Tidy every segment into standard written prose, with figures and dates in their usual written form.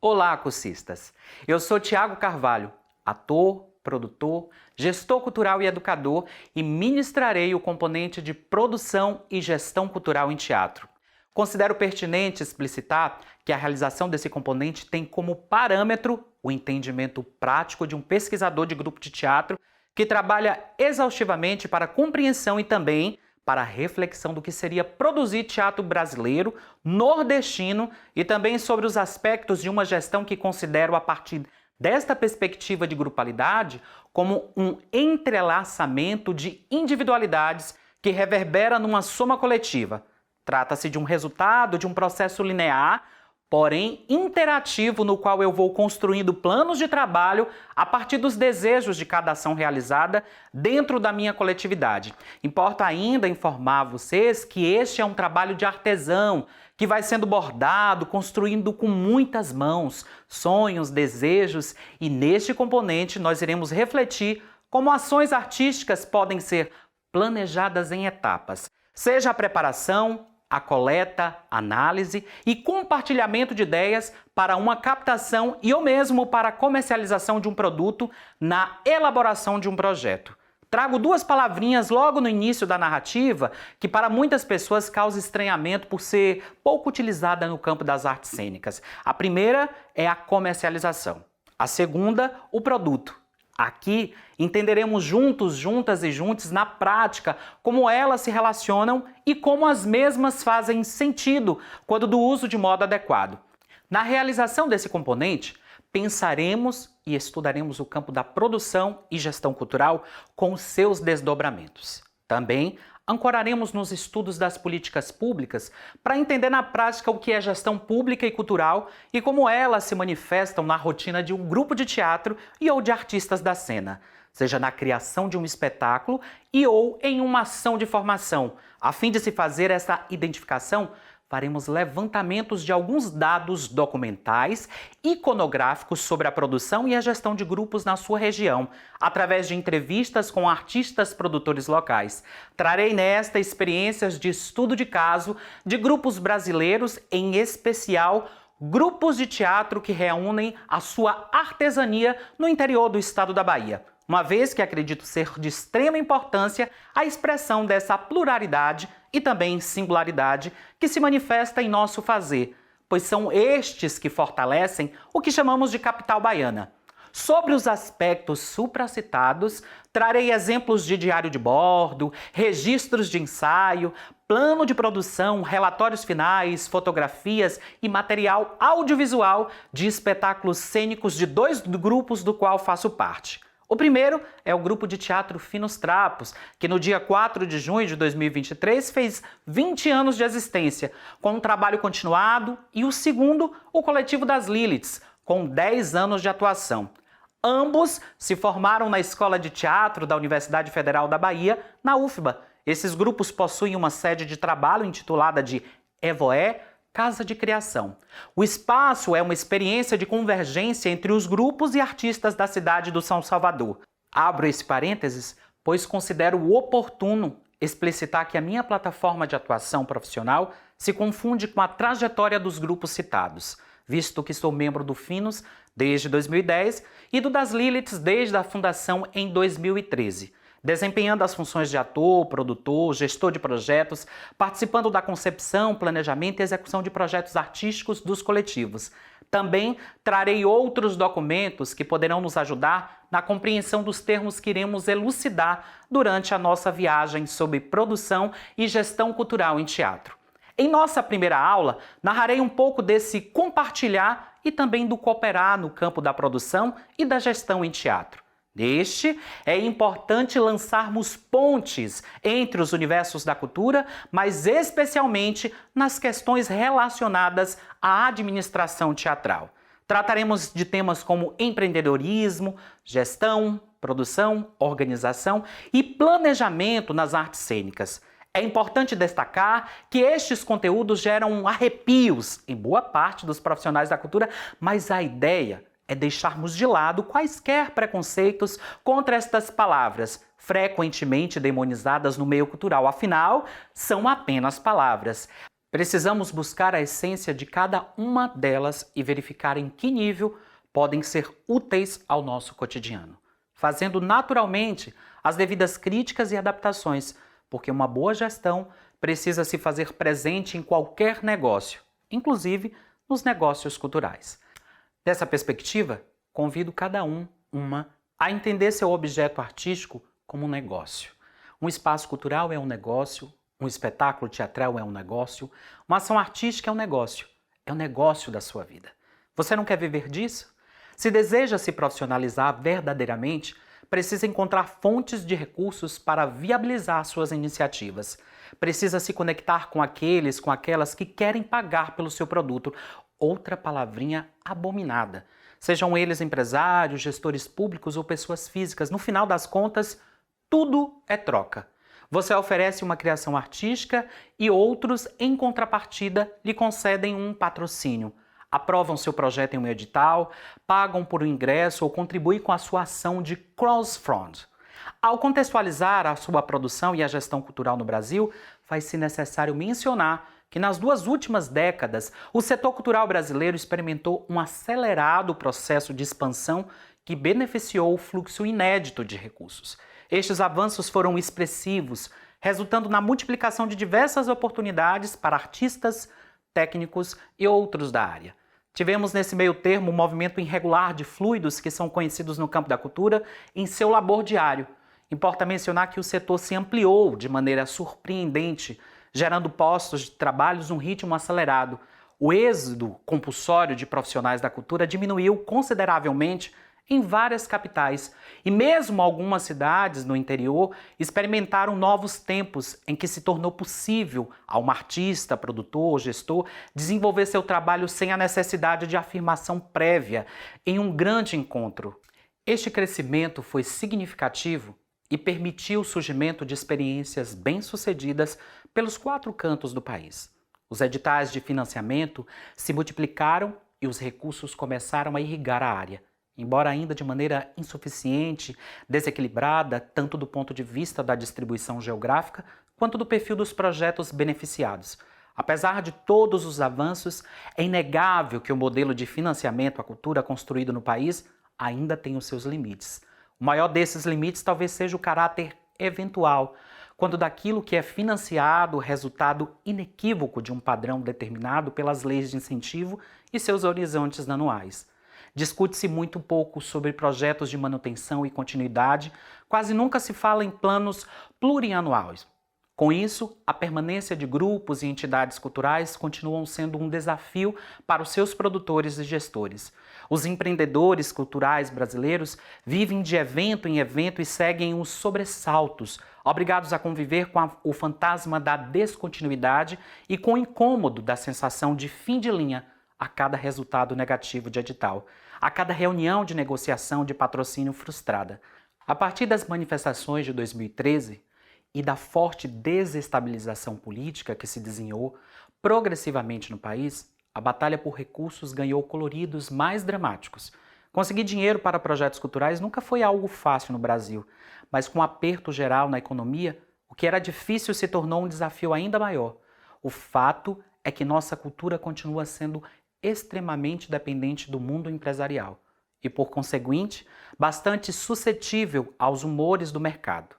Olá, cursistas! Eu sou Tiago Carvalho, ator, produtor, gestor cultural e educador e ministrarei o componente de produção e gestão cultural em teatro. Considero pertinente explicitar que a realização desse componente tem como parâmetro o entendimento prático de um pesquisador de grupo de teatro que trabalha exaustivamente para a compreensão e também para a reflexão do que seria produzir teatro brasileiro, nordestino e também sobre os aspectos de uma gestão que considero a partir desta perspectiva de grupalidade como um entrelaçamento de individualidades que reverbera numa soma coletiva. Trata-se de um resultado de um processo linear, porém interativo, no qual eu vou construindo planos de trabalho a partir dos desejos de cada ação realizada dentro da minha coletividade. Importa ainda informar vocês que este é um trabalho de artesão, que vai sendo bordado, construindo com muitas mãos, sonhos, desejos, e neste componente nós iremos refletir como ações artísticas podem ser planejadas em etapas, seja a preparação, a coleta, análise e compartilhamento de ideias para uma captação e ou mesmo para a comercialização de um produto na elaboração de um projeto. Trago duas palavrinhas logo no início da narrativa que para muitas pessoas causa estranhamento por ser pouco utilizada no campo das artes cênicas. A primeira é a comercialização. A segunda, o produto. Aqui entenderemos juntos, juntas e juntos na prática como elas se relacionam e como as mesmas fazem sentido quando do uso de modo adequado. Na realização desse componente, pensaremos e estudaremos o campo da produção e gestão cultural com os seus desdobramentos. Também ancoraremos nos estudos das políticas públicas para entender na prática o que é gestão pública e cultural e como elas se manifestam na rotina de um grupo de teatro e ou de artistas da cena, seja na criação de um espetáculo e ou em uma ação de formação. A fim de se fazer essa identificação, faremos levantamentos de alguns dados documentais, iconográficos sobre a produção e a gestão de grupos na sua região, através de entrevistas com artistas produtores locais. Trarei nesta experiências de estudo de caso de grupos brasileiros, em especial grupos de teatro que reúnem a sua artesania no interior do estado da Bahia, uma vez que acredito ser de extrema importância a expressão dessa pluralidade e também singularidade que se manifesta em nosso fazer, pois são estes que fortalecem o que chamamos de capital baiana. Sobre os aspectos supracitados, trarei exemplos de diário de bordo, registros de ensaio, plano de produção, relatórios finais, fotografias e material audiovisual de espetáculos cênicos de dois grupos do qual faço parte. O primeiro é o grupo de teatro Finos Trapos, que no dia 4 de junho de 2023 fez 20 anos de existência, com um trabalho continuado, e o segundo, o coletivo das Liliths, com 10 anos de atuação. Ambos se formaram na Escola de Teatro da Universidade Federal da Bahia, na UFBA. Esses grupos possuem uma sede de trabalho intitulada de EVOE, Casa de Criação. O espaço é uma experiência de convergência entre os grupos e artistas da cidade do São Salvador. Abro esse parênteses, pois considero oportuno explicitar que a minha plataforma de atuação profissional se confunde com a trajetória dos grupos citados, visto que sou membro do Finos desde 2010 e do das Liliths desde a fundação em 2013. Desempenhando as funções de ator, produtor, gestor de projetos, participando da concepção, planejamento e execução de projetos artísticos dos coletivos. Também trarei outros documentos que poderão nos ajudar na compreensão dos termos que iremos elucidar durante a nossa viagem sobre produção e gestão cultural em teatro. Em nossa primeira aula, narrarei um pouco desse compartilhar e também do cooperar no campo da produção e da gestão em teatro. Neste, é importante lançarmos pontes entre os universos da cultura, mas especialmente nas questões relacionadas à administração teatral. Trataremos de temas como empreendedorismo, gestão, produção, organização e planejamento nas artes cênicas. É importante destacar que estes conteúdos geram arrepios em boa parte dos profissionais da cultura, mas a ideia é deixarmos de lado quaisquer preconceitos contra estas palavras, frequentemente demonizadas no meio cultural. Afinal, são apenas palavras. Precisamos buscar a essência de cada uma delas e verificar em que nível podem ser úteis ao nosso cotidiano, fazendo naturalmente as devidas críticas e adaptações, porque uma boa gestão precisa se fazer presente em qualquer negócio, inclusive nos negócios culturais. Dessa perspectiva, convido cada uma a entender seu objeto artístico como um negócio. Um espaço cultural é um negócio, um espetáculo teatral é um negócio, uma ação artística é um negócio da sua vida. Você não quer viver disso? Se deseja se profissionalizar verdadeiramente, precisa encontrar fontes de recursos para viabilizar suas iniciativas. Precisa se conectar com aqueles, com aquelas que querem pagar pelo seu produto. Outra palavrinha abominada. Sejam eles empresários, gestores públicos ou pessoas físicas, no final das contas, tudo é troca. Você oferece uma criação artística e outros, em contrapartida, lhe concedem um patrocínio. Aprovam seu projeto em um edital, pagam por um ingresso ou contribuem com a sua ação de cross-fund. Ao contextualizar a sua produção e a gestão cultural no Brasil, faz-se necessário mencionar que nas 2 últimas décadas, o setor cultural brasileiro experimentou um acelerado processo de expansão que beneficiou o fluxo inédito de recursos. Estes avanços foram expressivos, resultando na multiplicação de diversas oportunidades para artistas, técnicos e outros da área. Tivemos nesse meio termo um movimento irregular de fluidos que são conhecidos no campo da cultura em seu labor diário. Importa mencionar que o setor se ampliou de maneira surpreendente, gerando postos de trabalhos num ritmo acelerado. O êxodo compulsório de profissionais da cultura diminuiu consideravelmente em várias capitais, e mesmo algumas cidades no interior experimentaram novos tempos em que se tornou possível a um artista, produtor ou gestor desenvolver seu trabalho sem a necessidade de afirmação prévia em um grande encontro. Este crescimento foi significativo e permitiu o surgimento de experiências bem-sucedidas pelos 4 cantos do país. Os editais de financiamento se multiplicaram e os recursos começaram a irrigar a área. Embora ainda de maneira insuficiente, desequilibrada, tanto do ponto de vista da distribuição geográfica, quanto do perfil dos projetos beneficiados. Apesar de todos os avanços, é inegável que o modelo de financiamento à cultura construído no país ainda tem os seus limites. O maior desses limites talvez seja o caráter eventual, quando daquilo que é financiado, resultado inequívoco de um padrão determinado pelas leis de incentivo e seus horizontes anuais. Discute-se muito pouco sobre projetos de manutenção e continuidade, quase nunca se fala em planos plurianuais. Com isso, a permanência de grupos e entidades culturais continuam sendo um desafio para os seus produtores e gestores. Os empreendedores culturais brasileiros vivem de evento em evento e seguem os sobressaltos, obrigados a conviver com o fantasma da descontinuidade e com o incômodo da sensação de fim de linha a cada resultado negativo de edital, a cada reunião de negociação de patrocínio frustrada. A partir das manifestações de 2013 e da forte desestabilização política que se desenhou progressivamente no país, a batalha por recursos ganhou coloridos mais dramáticos. Conseguir dinheiro para projetos culturais nunca foi algo fácil no Brasil, mas com o aperto geral na economia, o que era difícil se tornou um desafio ainda maior. O fato é que nossa cultura continua sendo extremamente dependente do mundo empresarial e, por conseguinte, bastante suscetível aos humores do mercado.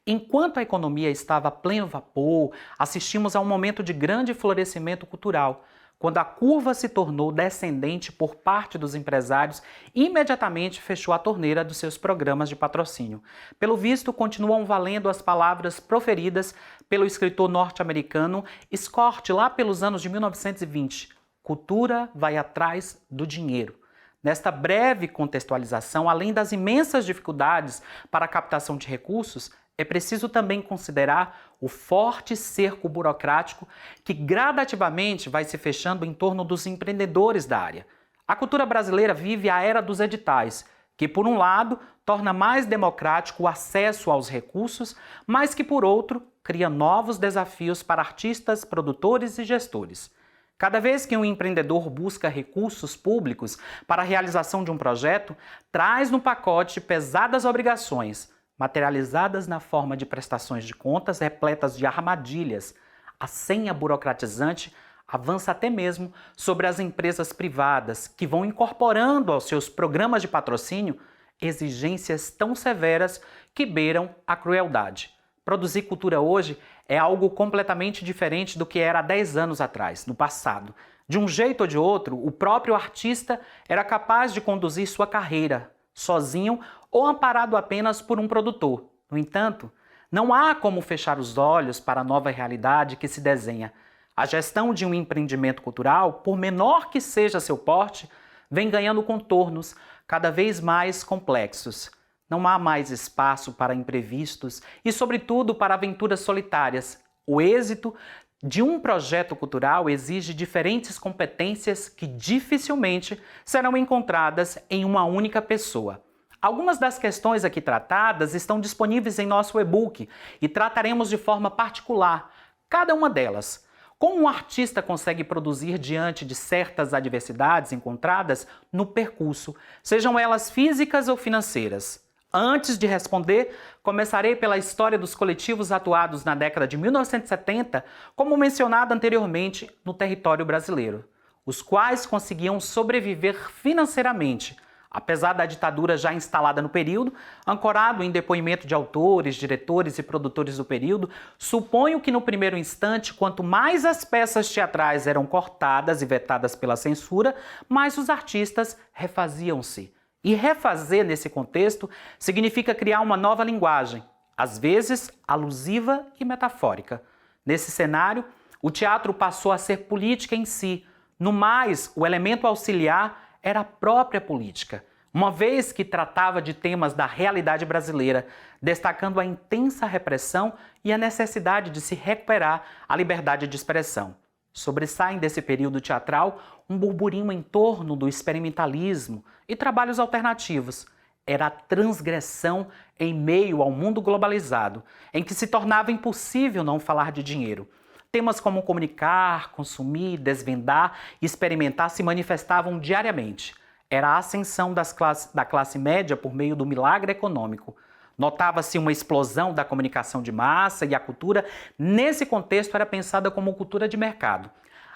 Enquanto a economia estava a pleno vapor, assistimos a um momento de grande florescimento cultural. Quando a curva se tornou descendente por parte dos empresários, imediatamente fechou a torneira dos seus programas de patrocínio. Pelo visto, continuam valendo as palavras proferidas pelo escritor norte-americano Scott lá pelos anos de 1920. Cultura vai atrás do dinheiro. Nesta breve contextualização, além das imensas dificuldades para a captação de recursos, é preciso também considerar o forte cerco burocrático que gradativamente vai se fechando em torno dos empreendedores da área. A cultura brasileira vive a era dos editais, que por um lado torna mais democrático o acesso aos recursos, mas que por outro cria novos desafios para artistas, produtores e gestores. Cada vez que um empreendedor busca recursos públicos para a realização de um projeto, traz no pacote pesadas obrigações, materializadas na forma de prestações de contas repletas de armadilhas. A senha burocratizante Avança até mesmo sobre as empresas privadas, que vão incorporando aos seus programas de patrocínio exigências tão severas que beiram a crueldade. Produzir cultura hoje é algo completamente diferente do que era há 10 anos atrás, no passado. De um jeito ou de outro, o próprio artista era capaz de conduzir sua carreira, sozinho ou amparado apenas por um produtor. No entanto, não há como fechar os olhos para a nova realidade que se desenha. A gestão de um empreendimento cultural, por menor que seja seu porte, vem ganhando contornos cada vez mais complexos. Não há mais espaço para imprevistos e, sobretudo, para aventuras solitárias. O êxito de um projeto cultural exige diferentes competências que dificilmente serão encontradas em uma única pessoa. Algumas das questões aqui tratadas estão disponíveis em nosso e-book e trataremos de forma particular cada uma delas. Como um artista consegue produzir diante de certas adversidades encontradas no percurso, sejam elas físicas ou financeiras? Antes de responder, começarei pela história dos coletivos atuados na década de 1970, como mencionado anteriormente, no território brasileiro, os quais conseguiam sobreviver financeiramente, apesar da ditadura já instalada no período. Ancorado em depoimento de autores, diretores e produtores do período, suponho que no primeiro instante, quanto mais as peças teatrais eram cortadas e vetadas pela censura, mais os artistas refaziam-se. E refazer, nesse contexto, significa criar uma nova linguagem, às vezes alusiva e metafórica. Nesse cenário, o teatro passou a ser política em si. No mais, o elemento auxiliar era a própria política, uma vez que tratava de temas da realidade brasileira, destacando a intensa repressão e a necessidade de se recuperar a liberdade de expressão. Sobressaem desse período teatral um burburinho em torno do experimentalismo e trabalhos alternativos. Era a transgressão em meio ao mundo globalizado, em que se tornava impossível não falar de dinheiro. Temas como comunicar, consumir, desvendar e experimentar se manifestavam diariamente. Era a ascensão da classe média por meio do milagre econômico. Notava-se uma explosão da comunicação de massa e a cultura, nesse contexto, era pensada como cultura de mercado.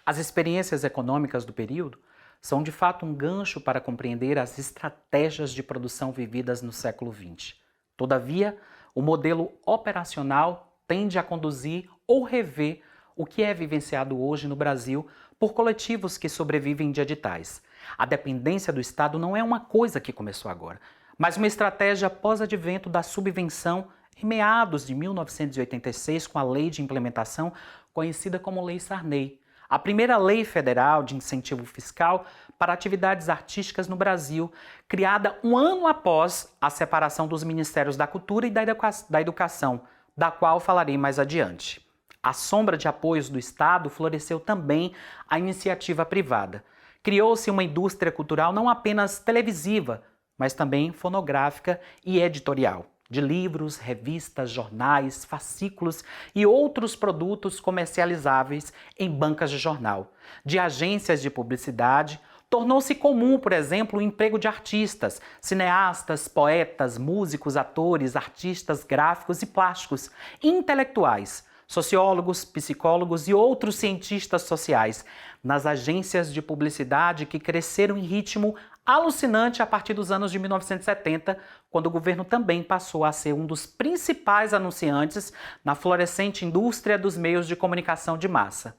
As experiências econômicas do período são de fato um gancho para compreender as estratégias de produção vividas no século XX. Todavia, o modelo operacional tende a conduzir ou rever o que é vivenciado hoje no Brasil por coletivos que sobrevivem de editais. A dependência do Estado não é uma coisa que começou agora, mas uma estratégia pós-advento da subvenção em meados de 1986 com a Lei de Implementação, conhecida como Lei Sarney, a primeira lei federal de incentivo fiscal para atividades artísticas no Brasil, criada um ano após a separação dos Ministérios da Cultura e da Educação, da qual falarei mais adiante. À sombra de apoios do Estado, floresceu também a iniciativa privada. Criou-se uma indústria cultural não apenas televisiva, mas também fonográfica e editorial, de livros, revistas, jornais, fascículos e outros produtos comercializáveis em bancas de jornal. De agências de publicidade, tornou-se comum, por exemplo, o emprego de artistas, cineastas, poetas, músicos, atores, artistas gráficos e plásticos, intelectuais, sociólogos, psicólogos e outros cientistas sociais, nas agências de publicidade que cresceram em ritmo alucinante a partir dos anos de 1970, quando o governo também passou a ser um dos principais anunciantes na florescente indústria dos meios de comunicação de massa.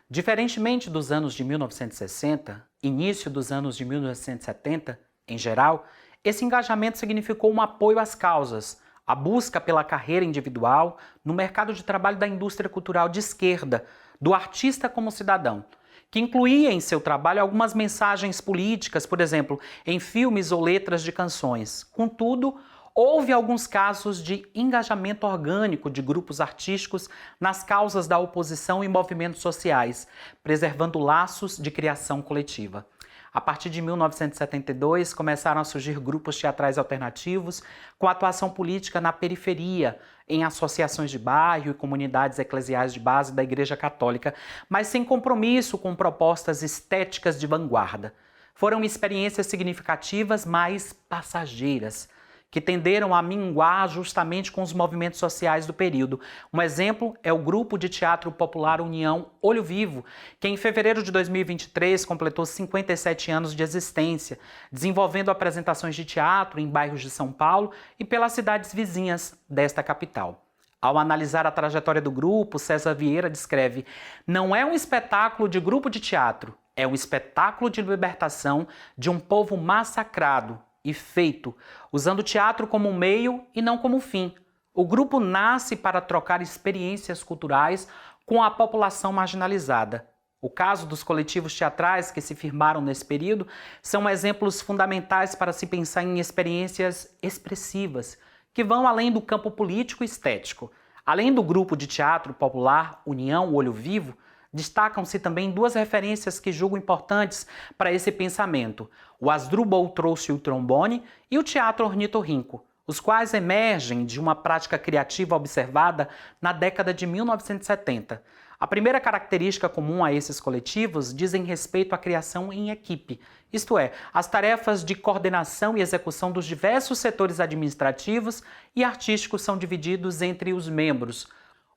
Diferentemente dos anos de 1960, início dos anos de 1970, em geral, esse engajamento significou um apoio às causas, a busca pela carreira individual no mercado de trabalho da indústria cultural de esquerda, do artista como cidadão, que incluía em seu trabalho algumas mensagens políticas, por exemplo, em filmes ou letras de canções. Contudo, houve alguns casos de engajamento orgânico de grupos artísticos nas causas da oposição e movimentos sociais, preservando laços de criação coletiva. A partir de 1972, começaram a surgir grupos teatrais alternativos com atuação política na periferia, em associações de bairro e comunidades eclesiais de base da Igreja Católica, mas sem compromisso com propostas estéticas de vanguarda. Foram experiências significativas, mas passageiras, que tenderam a minguar justamente com os movimentos sociais do período. Um exemplo é o Grupo de Teatro Popular União Olho Vivo, que em fevereiro de 2023 completou 57 anos de existência, desenvolvendo apresentações de teatro em bairros de São Paulo e pelas cidades vizinhas desta capital. Ao analisar a trajetória do grupo, César Vieira descreve: não é um espetáculo de grupo de teatro, é um espetáculo de libertação de um povo massacrado e feito, usando o teatro como um meio e não como um fim. O grupo nasce para trocar experiências culturais com a população marginalizada. O caso dos coletivos teatrais que se firmaram nesse período são exemplos fundamentais para se pensar em experiências expressivas, que vão além do campo político e estético. Além do grupo de teatro popular União Olho Vivo, destacam-se também duas referências que julgo importantes para esse pensamento: o Asdrubal trouxe o trombone e o teatro ornitorrinco, os quais emergem de uma prática criativa observada na década de 1970. A primeira característica comum a esses coletivos dizem respeito à criação em equipe, isto é, as tarefas de coordenação e execução dos diversos setores administrativos e artísticos são divididos entre os membros.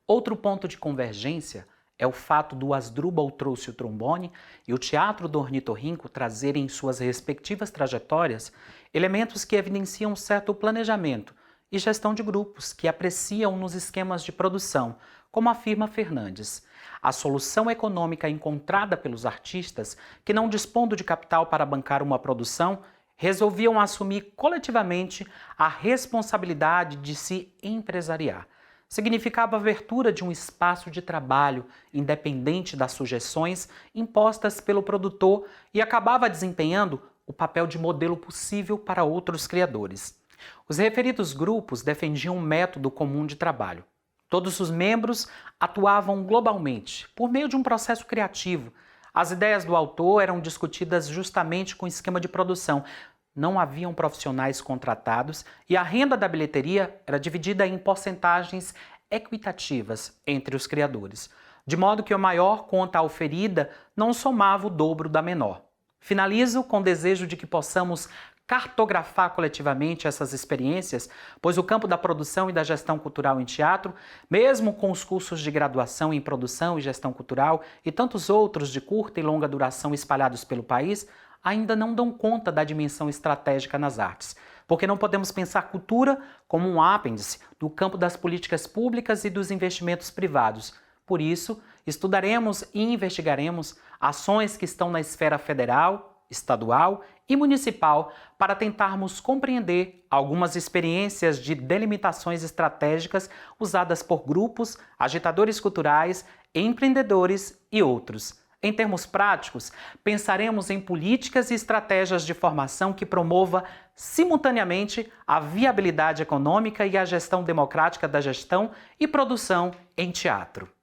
Outro ponto de convergência é o fato do Asdrubal trouxe o trombone e o teatro do ornitorrinco trazerem em suas respectivas trajetórias elementos que evidenciam um certo planejamento e gestão de grupos que apreciam nos esquemas de produção, como afirma Fernandes. A solução econômica encontrada pelos artistas, que não dispondo de capital para bancar uma produção, resolviam assumir coletivamente a responsabilidade de se empresariar. Significava a abertura de um espaço de trabalho independente das sugestões impostas pelo produtor e acabava desempenhando o papel de modelo possível para outros criadores. Os referidos grupos defendiam um método comum de trabalho. Todos os membros atuavam globalmente, por meio de um processo criativo. As ideias do autor eram discutidas justamente com o esquema de produção. Não haviam profissionais contratados e a renda da bilheteria era dividida em porcentagens equitativas entre os criadores, de modo que a maior conta oferida não somava o dobro da menor. Finalizo com o desejo de que possamos cartografar coletivamente essas experiências, pois o campo da produção e da gestão cultural em teatro, mesmo com os cursos de graduação em produção e gestão cultural e tantos outros de curta e longa duração espalhados pelo país, ainda não dão conta da dimensão estratégica nas artes, porque não podemos pensar cultura como um apêndice do campo das políticas públicas e dos investimentos privados. Por isso, estudaremos e investigaremos ações que estão na esfera federal, estadual e municipal para tentarmos compreender algumas experiências de delimitações estratégicas usadas por grupos, agitadores culturais, empreendedores e outros. Em termos práticos, pensaremos em políticas e estratégias de formação que promova simultaneamente a viabilidade econômica e a gestão democrática da gestão e produção em teatro.